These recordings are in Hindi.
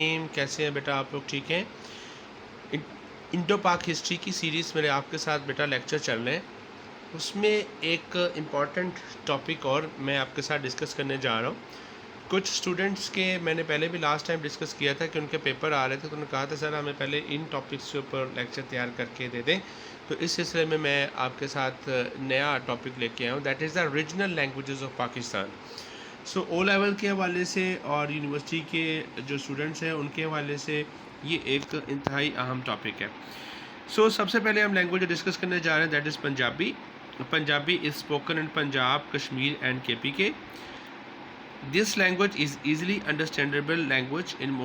कैसे हैं बेटा आप लोग ठीक हैं। इन- इंडो पाक हिस्ट्री की सीरीज़ मेरे आपके साथ बेटा लेक्चर चल रहे हैं। उसमें एक इम्पॉर्टेंट टॉपिक और मैं आपके साथ डिस्कस करने जा रहा हूँ। कुछ स्टूडेंट्स के मैंने पहले भी लास्ट टाइम डिस्कस किया था कि उनके पेपर आ रहे थे, तो उन्होंने कहा था सर हमें पहले इन टॉपिक्स के ऊपर लेक्चर तैयार करके दे दें। तो इस सिलसिले में मैं आपके साथ नया टॉपिक लेके आया हूँ, that is the regional languages of Pakistan. So O level के हवाले से और यूनिवर्सिटी के जो स्टूडेंट्स हैं उनके हवाले से ये एक इंतहाई अहम टॉपिक है। सबसे पहले हम लैंग्वेज डिस्कस करने जा रहे हैं, that is Punjabi. Punjabi is spoken in Punjab, Kashmir and KPK। This language is easily understandable language in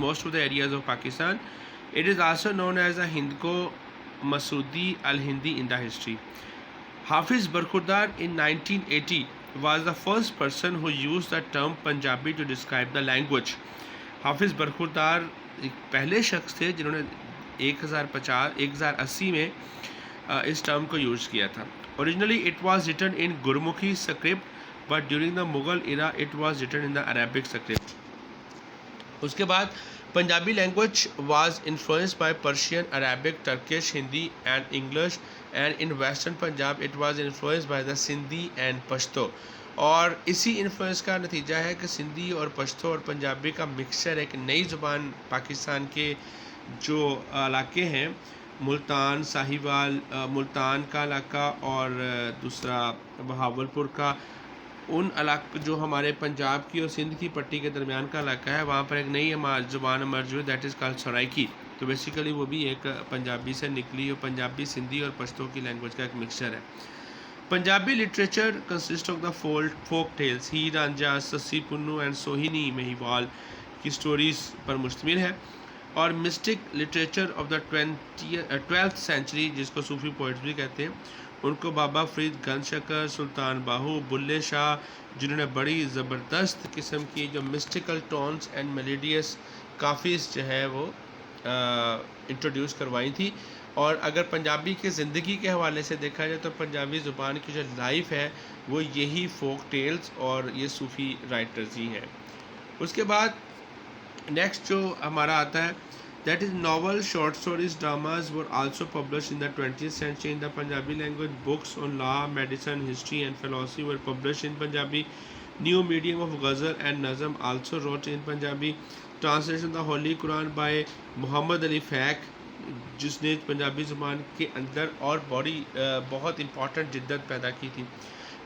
most of the areas of Pakistan. It is also known as the Hindko Masudi al-Hindi in the history. Hafiz Barkhurdar in 1980 was the first person who used the term Punjabi to describe the language. हाफिज़ बरखुरदार एक पहले शख्स थे जिन्होंने 1080 में इस टर्म को यूज़ किया था। Originally it was written in Gurmukhi script, but during the Mughal era it was written in the Arabic script. उसके बाद Punjabi language was influenced by Persian, Arabic, Turkish, Hindi and English, and in western Punjab it was influenced by the Sindhi and Pashto. और इसी इन्फ्लुएंस का नतीजा है कि सिंधी और पश्तो और पंजाबी का मिक्सचर, एक नई ज़ुबान पाकिस्तान के जो इलाके हैं, मुल्तान, साहिवाल, मुल्तान का इलाका और दूसरा बहावलपुर का, उन इलाक जो हमारे पंजाब की और सिंध की पट्टी के दरमियान का इलाका है, वहाँ पर एक नई ज़ुबान इमर्ज हुई, दैट इज़ कॉल्ड सराइकी। तो बेसिकली वो भी एक पंजाबी से निकली और पंजाबी, सिंधी और पश्तो की लैंग्वेज का एक मिक्सचर है। Punjabi literature consist of the folk tales, Heer Ranjha, Sassi Punnu and Sohni Mahiwal की स्टोरीज़ पर मुश्तमिल है। और mystic literature of the 12th century, जिसको सूफी पोइट्स भी कहते हैं, उनको बाबा फरीद गंजशकर, सुल्तान बाहू, बुल्ले शाह, जिन्होंने बड़ी ज़बरदस्त किस्म की जो मिस्टिकल टोन्स एंड मेलोडियस काफ़ीज़ जो है वो इंट्रोड्यूस करवाई थी। और अगर पंजाबी की ज़िंदगी के हवाले से देखा जाए तो पंजाबी ज़ुबान की जो लाइफ है वो यही फोक टेल्स और ये सूफ़ी राइटर्स ही हैं। उसके बाद नेक्स्ट जो हमारा आता है, that is novel, short stories, dramas were also publish in the 20th century in the Punjabi language. Books on law, medicine, history and philosophy were publish in Punjabi. New medium of ghazal and nazm also wrote in Punjabi. Translation the holy Quran by Mohammad Ali Faiq, जिसने पंजाबी ज़ुबान के अंदर और बहुत इंपॉर्टेंट जिद्दत पैदा की थी।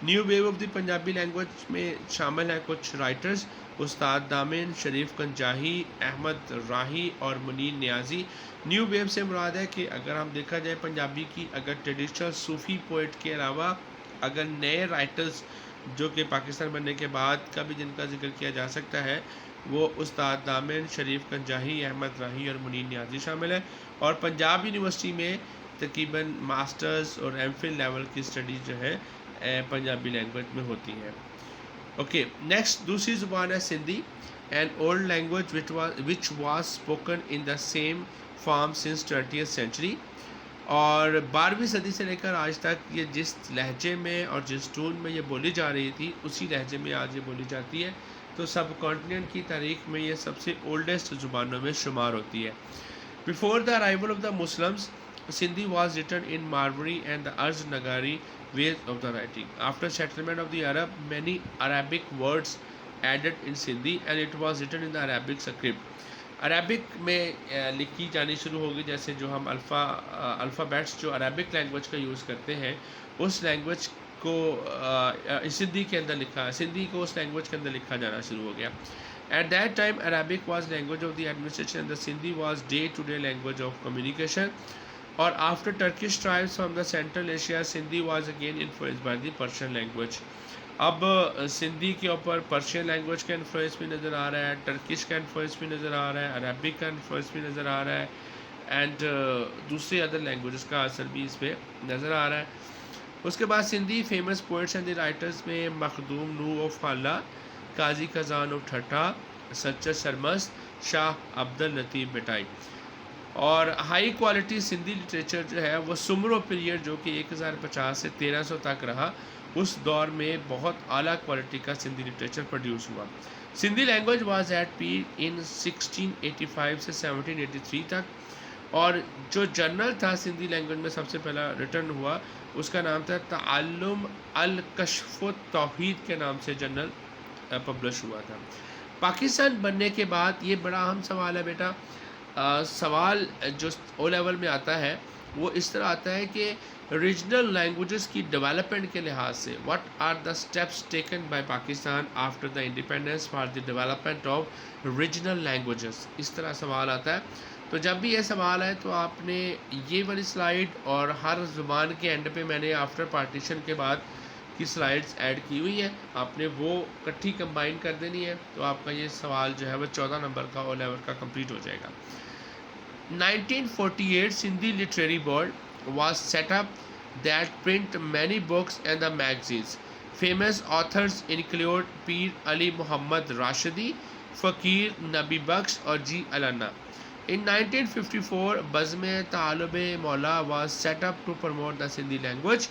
New wave of the Punjabi language में शामिल हैं कुछ राइटर्स, उस्ताद दामिन, शरीफ कंजाही, अहमद राही और मुनीर नियाजी। न्यू वेव से मुराद है कि अगर हम देखा जाए पंजाबी की, अगर ट्रेडिशनल सूफ़ी पोइट के अलावा अगर नए राइटर्स जो कि पाकिस्तान बनने के बाद का भी जिनका जिक्र किया जा सकता है, वो उस्ताद दामिन, शरीफ कंजाही, अहमद राही और मुनीर नियाजी शामिल है। और पंजाब यूनिवर्सिटी में तकरीबन मास्टर्स और MPhil लेवल की स्टडीज़ जो है पंजाबी लैंग्वेज में होती हैं। ओके, नेक्स्ट दूसरी ज़ुबान है Sindhi, an old language which was spoken in the same form since 20th century. और 12वीं सदी से लेकर आज तक ये जिस लहजे में और जिस टून में ये बोली जा रही थी उसी लहजे में आज ये बोली जाती है। तो सब कॉन्टिनेंट की तारीख में ये सबसे ओल्डेस्ट ज़ुबानों में शुमार होती है। Before the arrival of the Muslims, Sindhi was written in Marwari and the Arz Nagari ways of the writing. After settlement of the Arab, many Arabic words added in Sindhi and it was written in the Arabic script. Arabic में लिखी जानी शुरू होगी, जैसे जो हम अल्फ़ाबेट्स जो अरबिक लैंग्वेज का यूज़ करते हैं उस लैंग्वेज को सिंधी के अंदर लिखा, सिंधी को उस लैंग्वेज के अंदर लिखा जाना शुरू हो गया। At that time, Arabic was language of the administration and the Sindhi was day-to-day language of communication. और after Turkish tribes from the central Asia, Sindhi was again influenced by the Persian language. अब सिंधी के ऊपर पर्शियन लैंग्वेज का इन्फ्लुएंस भी नज़र आ रहा है, टर्किश का इन्फ्लुएंस भी नज़र आ रहा है, अरबिक का इन्फ्लुएंस भी नज़र आ रहा है, एंड दूसरे अदर लैंग्वेजेस का असर भी इस पर नज़र आ रहा है। उसके बाद Sindhi famous poets and the writers में मखदूम नू ऑफ खाला, काजी खजान ऑफ ठट्ठा, सच्चर सरमस्त, शाह अब्दुल लतीफ़ बटाई। और हाई क्वालिटी सिंधी लिटरेचर जो है वो सुमरो पीरियड जो कि 1050 से 1300 तक रहा, उस दौर में बहुत आला क्वालिटी का सिंधी लिटरेचर प्रोड्यूस हुआ। Sindhi language was at peak in 1685 से 1783 तक, और जो जर्नल था सिंधी लैंग्वेज में सबसे पहला रिटर्न हुआ, उसका नाम था ताल्लुम अल कश्फ तौहीद के नाम से जर्नल पब्लिश हुआ था। पाकिस्तान बनने के बाद ये बड़ा अहम सवाल है बेटा। सवाल जो ओ लेवल में आता है वो इस तरह आता है कि रीजनल लैंग्वेजेस की डेवलपमेंट के लिहाज से what are the steps taken by Pakistan after the independence for the development of regional languages, इस तरह सवाल आता है। तो जब भी ये सवाल है तो आपने ये वाली स्लाइड और हर ज़ुबान के एंड पे मैंने आफ्टर पार्टीशन के बाद की स्लाइड्स ऐड की हुई है, आपने वो इकट्ठी कंबाइन कर देनी है, तो आपका ये सवाल जो है वो 14 नंबर का ओ लेवल का कंप्लीट हो जाएगा। 1948 Sindhi Literary Board was set up that print many books and the magazines. Famous authors include Peer Ali Muhammad Rashidi, Fakir Nabi Baksh or G. Alana. In 1954, Bazme Talube Maula was set up to promote the Sindhi language,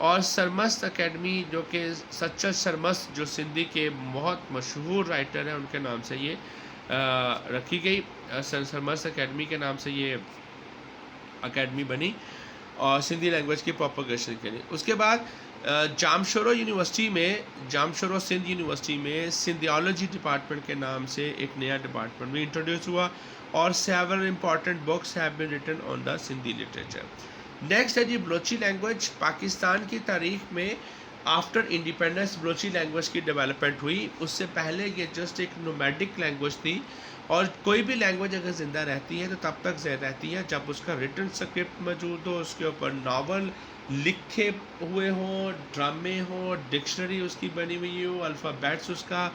और सरमस्त अकेडमी जो कि सच्चा सरमस्त जो सिंधी के बहुत मशहूर राइटर हैं उनके नाम से ये रखी गई। सरमस्त अकेडमी के नाम से ये अकेडमी बनी और सिंधी लैंग्वेज की प्रोपगेशन के लिए। उसके बाद जामशोरो यूनिवर्सिटी में, जामशोरो सिंध यूनिवर्सिटी में सिंधियोलॉजी डिपार्टमेंट के नाम से एक नया डिपार्टमेंट भी इंट्रोड्यूस हुआ और several important books have been written on the Sindhi literature. Next है जी बलोची लैंग्वेज। पाकिस्तान की तारीख में आफ्टर इंडिपेंडेंस बलोची लैंग्वेज की डेवलपमेंट हुई। उससे पहले ये जस्ट एक नोमैडिक लैंग्वेज थी और कोई भी लैंग्वेज अगर ज़िंदा रहती है तो तब तक रहती है जब उसका रिटन स्क्रिप्ट मौजूद हो, उसके ऊपर नावल लिखे हुए हों, ड्रामे हों, डिक्शनरी उसकी बनी हुई हो, अल्फ़ाबेट्स उसका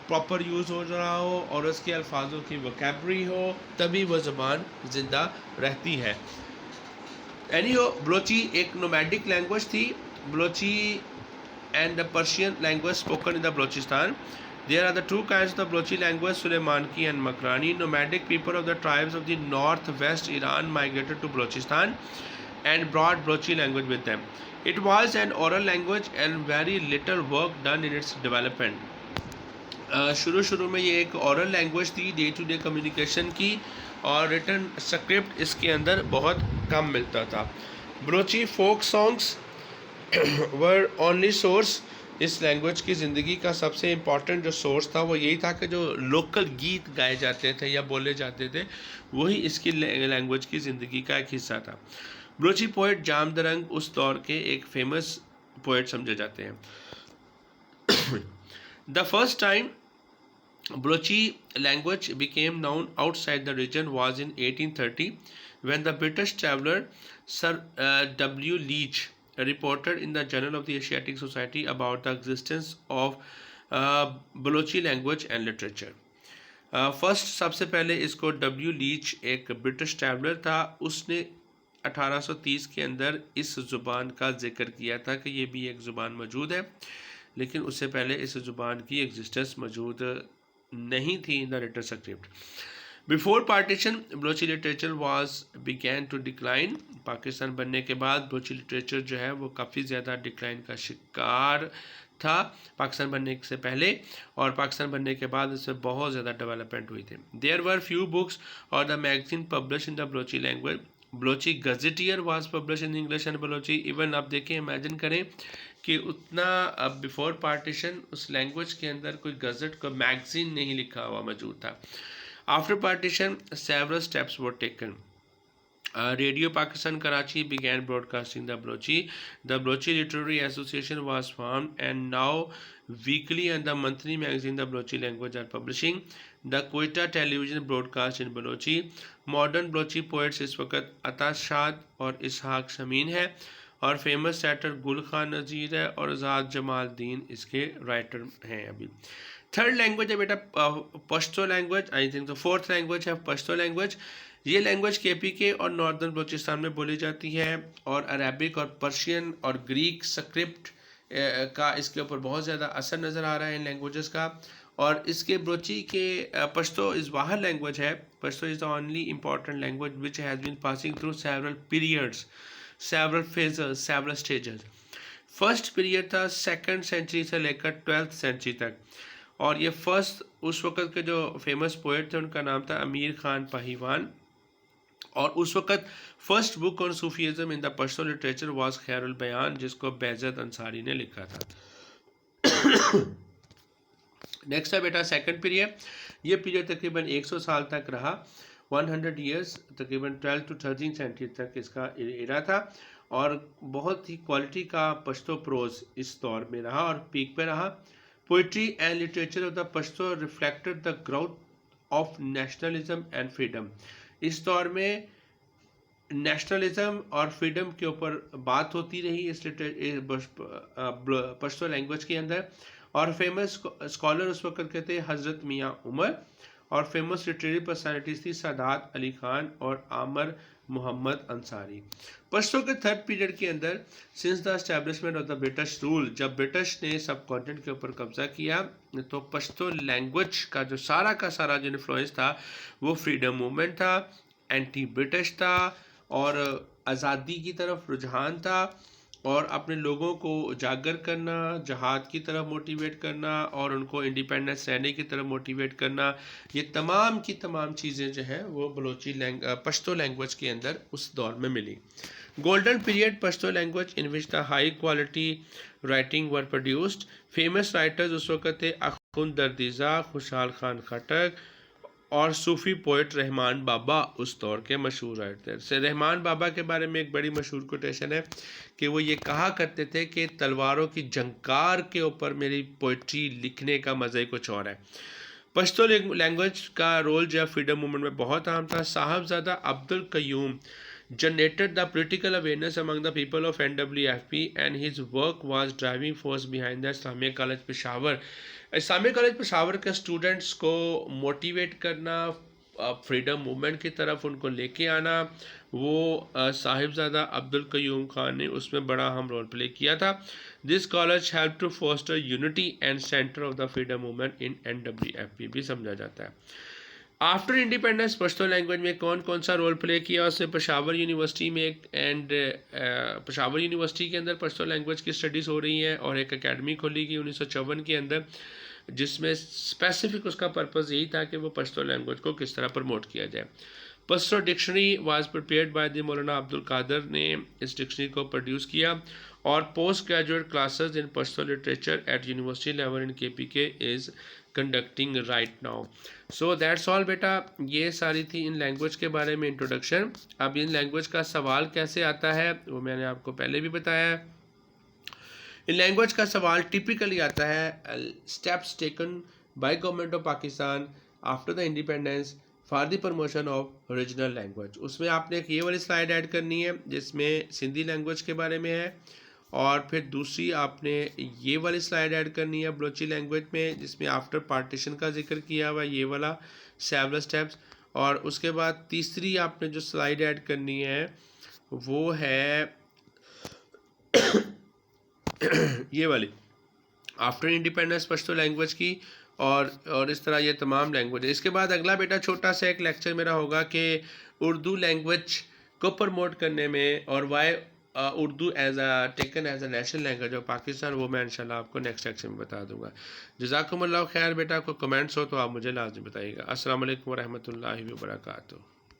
प्रॉपर यूज़ हो रहा हो और उसके अल्फाजों की वोकैबुलरी हो, तभी वह ज़बान ज़िंदा रहती है। एनीहो, बलोची एक नोमैडिक लैंग्वेज थी। Balochi and the Persian language spoken in the Balochistan. There are the two kinds of the Balochi language, Suleimanki and Makrani. Nomadic people of the tribes of the northwest Iran migrated to Balochistan and brought Balochi language with them. It was an oral language and very little work done in its development. शुरू में ये एक ओरल लैंग्वेज थी, डे टू डे कम्युनिकेशन की, और रिटन स्क्रिप्ट इसके अंदर बहुत कम मिलता था। Balochi folk songs were only source. इस लैंग्वेज की ज़िंदगी का सबसे इम्पॉर्टेंट जो सोर्स था वो यही था कि जो लोकल गीत गाए जाते थे या बोले जाते थे वही इसकी लैंग्वेज की ज़िंदगी का एक हिस्सा था। बलोची पोइट जामदरंग उस दौर के एक फेमस पोइट समझे जाते हैं। The first time Balochi language became known outside the region was in 1830 when the British traveller Sir W. Leach reported in the Journal of the Asiatic Society about the existence of Balochi language and literature. First सबसे पहले इसको डब्ल्यू लीच एक ब्रिटिश ट्रैवलर था, उसने 1830 के अंदर इस ज़ुबान का जिक्र किया था कि ये भी एक ज़ुबान मौजूद है, लेकिन उससे पहले इस ज़ुबान की एग्जिस्टेंस मौजूद नहीं थी in the written script. Before partition Balochi literature was began to decline. Pakistan बनने के बाद बलोची लिटरेचर जो है वो काफ़ी ज़्यादा डिक्लाइन का शिकार था पाकिस्तान बनने से पहले, और पाकिस्तान बनने के बाद इसमें बहुत ज़्यादा डेवलपमेंट हुई थी। देयर वर फ्यू बुक्स और the magazine publish in the Balochi language. Balochi gazetteer was publish in English and Balochi. Even आप देखें, इमेजिन करें कि उतना अब बिफोर पार्टीशन उस लैंग्वेज के अंदर कोई गज़ट को मैगजीन नहीं लिखा हुआ मौजूद था। After partition several steps were taken. Radio Pakistan Karachi began broadcasting the Balochi. The Balochi Literary Association was formed and now weekly and the monthly magazine the Balochi language are publishing. The Quetta television broadcast in Balochi. Modern Balochi poets इस वक्त अता शाद और इसहाक शमीन है, और फेमस राइटर गुल खान नज़ीर है और आज़ाद जमालदीन इसके राइटर हैं। अभी थर्ड लैंग्वेज है बेटा पश्तो लैंग्वेज। आई थिंक तो फोर्थ लैंग्वेज है पश्तो लैंग्वेज। ये लैंग्वेज KPK और नॉर्दर्न बलूचिस्तान में बोली जाती है, और अरबिक और पर्शियन और ग्रीक स्क्रिप्ट का इसके ऊपर बहुत ज़्यादा असर नज़र आ रहा है इन लैंग्वेजेस का। और इसके बलोची के पश्तो इज़ वाहद लैंग्वेज है। Pashto is the only important language which has been passing through several periods, several phases, several stages. First period था 2nd सेंचुरी से लेकर 12th सेंचुरी तक, और ये फर्स्ट उस वक़्त के जो फेमस पोएट थे उनका नाम था अमीर खान पाहीवान, और उस वक़्त first book on Sufism in the Pashto literature was Khairul Bayan, जिसको बेहज़त अंसारी ने लिखा था। नेक्स्ट है बेटा सेकंड पीरियड। ये पीरियड तकरीबन 100 साल तक रहा, 100 ईयर्स, तकरीबन 12 to 13 सेंचुरी तक इसका एरा था, और बहुत ही क्वालिटी का पश्तो प्रोज इस दौर में रहा और पीक पे रहा। Poetry and literature of the Pashto reflected the growth of nationalism and freedom. इस दौर में नेशनलिज्म और फ्रीडम के ऊपर बात होती रही इस पश्तो लैंग्वेज के अंदर, और फेमस स्कॉलर उस वक्त के थे हज़रत मियाँ उमर, और फेमस लिटरेरी पर्सनालिटीज थी सादात अली खान और आमर मोहम्मद अंसारी। पश्तो के थर्ड पीरियड के अंदर since the establishment of the British rule, जब ब्रिटिश ने सब कॉन्टिनेंट के ऊपर कब्जा किया, तो पश्तो लैंग्वेज का जो सारा का सारा जो इन्फ्लुएंस था वो फ्रीडम मूवमेंट था, एंटी ब्रिटिश था, और आज़ादी की तरफ रुझान था, और अपने लोगों को उजागर करना, जहाद की तरफ मोटिवेट करना, और उनको इंडिपेंडेंस रहने की तरफ मोटिवेट करना, ये तमाम की तमाम चीज़ें जो हैं वो पश्तो लैंग्वेज के अंदर उस दौर में मिली। Golden period Pashto language in which the high quality writing were produced. Famous writers उस वक्त थे अखुंद दर्दीज़ा, खुशहाल खान खटक, और सूफ़ी पोइट रहमान बाबा उस दौर के मशहूर राइटर से। रहमान बाबा के बारे में एक बड़ी मशहूर कोटेशन है कि वो ये कहा करते थे कि तलवारों की झंकार के ऊपर मेरी पोइट्री लिखने का मज़ा ही कुछ और है। पश्तो लैंग्वेज का रोल जो है फ्रीडम मूवमेंट में बहुत अहम था। Sahibzada Abdul Qayyum generated the political awareness among the people of NWFP, and his work was driving force behind the Islamic College Peshawar। Islamic college Peshawar के स्टूडेंट्स को मोटिवेट करना, फ्रीडम मूवमेंट की तरफ उनको लेके आना, वो साहिबजादा अब्दुल कयूम खान ने उसमें बड़ा अहम रोल प्ले किया था। This college help to foster unity and centre of the freedom movement in NWFP भी समझा जाता है। आफ्टर इंडिपेंडेंस पश्तो लैंग्वेज में कौन कौन सा रोल प्ले किया, उससे पेशावर यूनिवर्सिटी में पेशावर यूनिवर्सिटी के अंदर पश्तो लैंग्वेज की स्टडीज़ हो रही हैं, और एक एकेडमी खोली गई 1954 के अंदर, जिसमें स्पेसिफिक उसका पर्पज़ यही था कि वो पश्तो लैंग्वेज को किस तरह प्रमोट किया जाए। Pashto dictionary was prepared by the मौलाना अब्दुल कादर ने इस डिक्शनरी को प्रोड्यूस किया, और post graduate classes in Pashto literature at university level in KPK is conducting right now. So that's all बेटा, ये सारी थी इन लैंग्वेज के बारे में इंट्रोडक्शन। अब इन लैंग्वेज का सवाल कैसे आता है वो मैंने आपको पहले भी बताया है। इन लैंग्वेज का सवाल टिपिकली आता है steps taken by government of Pakistan after the independence for the promotion of original language. उसमें आपने एक ये वाली स्लाइड ऐड करनी है जिसमें सिंधी लैंग्वेज के बारे में है, और फिर दूसरी आपने ये वाली स्लाइड ऐड करनी है बलोची लैंग्वेज में, जिसमें आफ्टर पार्टीशन का जिक्र किया हुआ ये वाला सेवरल स्टेप्स, और उसके बाद तीसरी आपने जो स्लाइड ऐड करनी है वो है ये वाली आफ्टर इंडिपेंडेंस पश्तो लैंग्वेज की, और इस तरह ये तमाम लैंग्वेज है। इसके बाद अगला बेटा छोटा सा एक लेक्चर मेरा होगा कि उर्दू लैंग्वेज को प्रमोट करने में, और why Urdu taken as a national language of Pakistan, वो मैं इंशाल्लाह आपको नेक्स्ट लेक्चर में बता दूंगा। जज़ाकुमुल्लाह खैर बेटा, कोई कमेंट्स हो तो आप मुझे लाजमी बताइएगा। अस्सलाम वालेकुम व रहमतुल्लाहि व बरकातुहू।